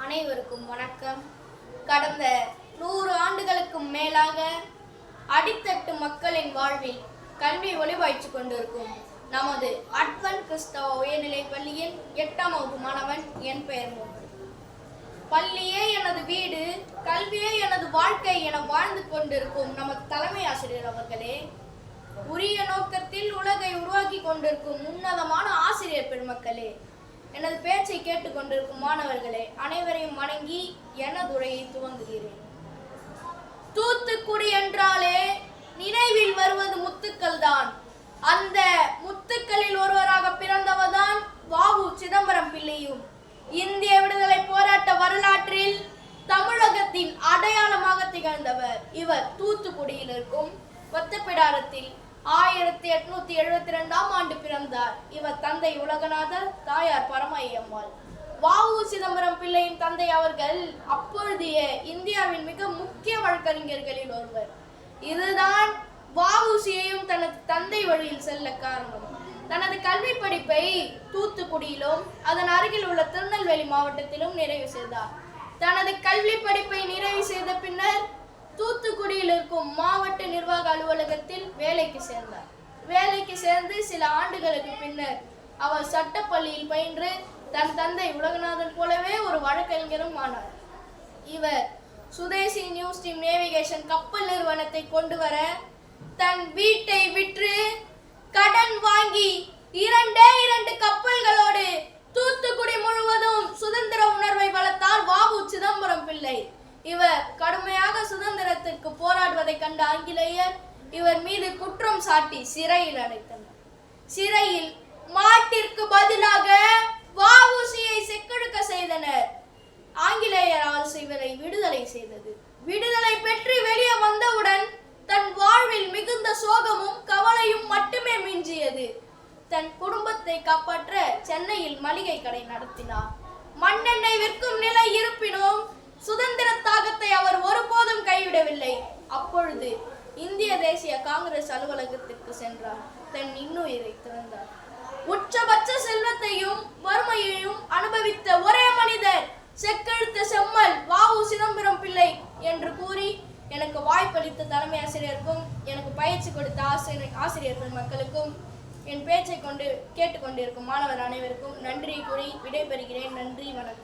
அனைவருக்கும் வணக்கம். கடந்த 100 ஆண்டுகளுக்கும் மேலாக அடித்தட்டு மக்களின் வாழ்வில் கல்வி ஒளிபாய்ச்சி கொண்டிருக்கும் நமது அட்வென்ட் கிறிஸ்தவ உயர்நிலைப் பள்ளியின் 8ஆம் வகுப்பு மாணவன். என் பெயர் மோகன். பள்ளியே எனது வீடு, கல்வியே எனது வாழ்க்கை என வாழ்ந்து கொண்டிருக்கும் நமது தலைமை ஆசிரியர் அவர்களே, உரிய நோக்கத்தில் உலகை உருவாக்கி கொண்டிருக்கும் உன்னதமான ஆசிரியர் பெருமக்களே, எனது பேச்சை கேட்டுக்கொண்டிருக்கும் மாணவர்களே, அனைவரையும் வணங்கி எனது உரையை துவங்குகிறேன். தூத்துக்குடி என்றாலே நினைவில் வருவது முத்துக்கள் தான். அந்த முத்துக்களில் ஒருவராக பிறந்தவர்தான் வ.உ. சிதம்பரம் பிள்ளையும். இந்திய விடுதலை போராட்ட வரலாற்றில் தமிழகத்தின் அடையாளமாக திகழ்ந்தவர் இவர். தூத்துக்குடியில் இருக்கும் ஒத்தப்பிடாரத்தில் 1872ஆம் ஆண்டு பிறந்தார். இவர் தந்தை உலகநாதர், தாயார் பரமையம்மாள். வ.உ. சிதம்பரம் பிள்ளையின் தந்தை அவர்கள் அப்பொழுதைய இந்தியாவின் மிக முக்கிய வழக்கறிஞர்களில் ஒருவர். இதுதான் வ.உ.சியையும் தனது தந்தை வழியில் செல்ல காரணம். தனது கல்வி படிப்பை தூத்துக்குடியிலும் அதன் அருகில் உள்ள திருநெல்வேலி மாவட்டத்திலும் நிறைவு செய்தார். தனது கல்வி படிப்பை நிறைவு செய்த பின்னர் தூத்துக்குடியில் இருக்கும் மாவட்ட நிர்வாக அலுவலகத்தில் வேலைக்கு சேர்ந்தார். வேலைக்கு சேர்ந்து சில ஆண்டுகளுக்கு பின்னர் அவர் சட்டப்பள்ளியில் பயின்று தன் தந்தை உலகநாதன் போலவே ஒரு வழக்கறிஞரும் ஆனார். இவர் சுதேசி நியூ ஸ்ட்ரீம் நேவிகேஷன் கப்பல் நிறுவனத்தை கொண்டு வர தன் வீட்டை விற்று கடன் வாங்கி 2 கப்பல்களோடு தூத்துக்குடி முழுவதும் சுதந்திர உணர்வை வளர்த்தார் வ.உ. சிதம்பரம் பிள்ளை. இவர் கடுமையாக சுதந்திரத்திற்கு போராடுவதை கண்ட ஆங்கிலேயர் இவர் மீது குற்றம் சாட்டி சிறையில் அடைத்தனர். சிறையில் மாட்டிற்கு பதிலாக வ.உ.சியை செக்கெடுக்க செய்தனர். ஆங்கிலேயர் அரசு இவரை விடுதலை செய்தது. விடுதலை பெற்று வெளியே வந்தவுடன் தன் வாழ்வில் மிகுந்த சோகமும் கவலையும் மட்டுமே மிஞ்சியது. தன் குடும்பத்தை காப்பாற்ற சென்னையில் மளிகை கடை நடத்தினார். மண்ணெண்ணெய் விற்கும் நிலை இருப்பினும் சுதந்திர தாகத்தை அவர் ஒருபோதும் கைவிடவில்லை. அப்பொழுது இந்திய தேசிய காங்கிரஸ் அலுவலகத்திற்கு சென்றார். தன் இன்னுயிரை திறந்தார். உச்சபட்ச செல்வத்தையும் வறுமையையும் அனுபவித்த ஒரே மனிதர் செக்கெழுத்த செம்மல் வ.உ. சிதம்பரம் பிள்ளை என்று கூறி எனக்கு வாய்ப்பளித்த தலைமை ஆசிரியருக்கும் எனக்கு பயிற்சி கொடுத்த ஆசிரியர்கள் மக்களுக்கும் என் பேச்சை கேட்டுக்கொண்டிருக்கும் மாணவர் அனைவருக்கும் நன்றி கூறி விடைபெறுகிறேன். நன்றி, வணக்கம்.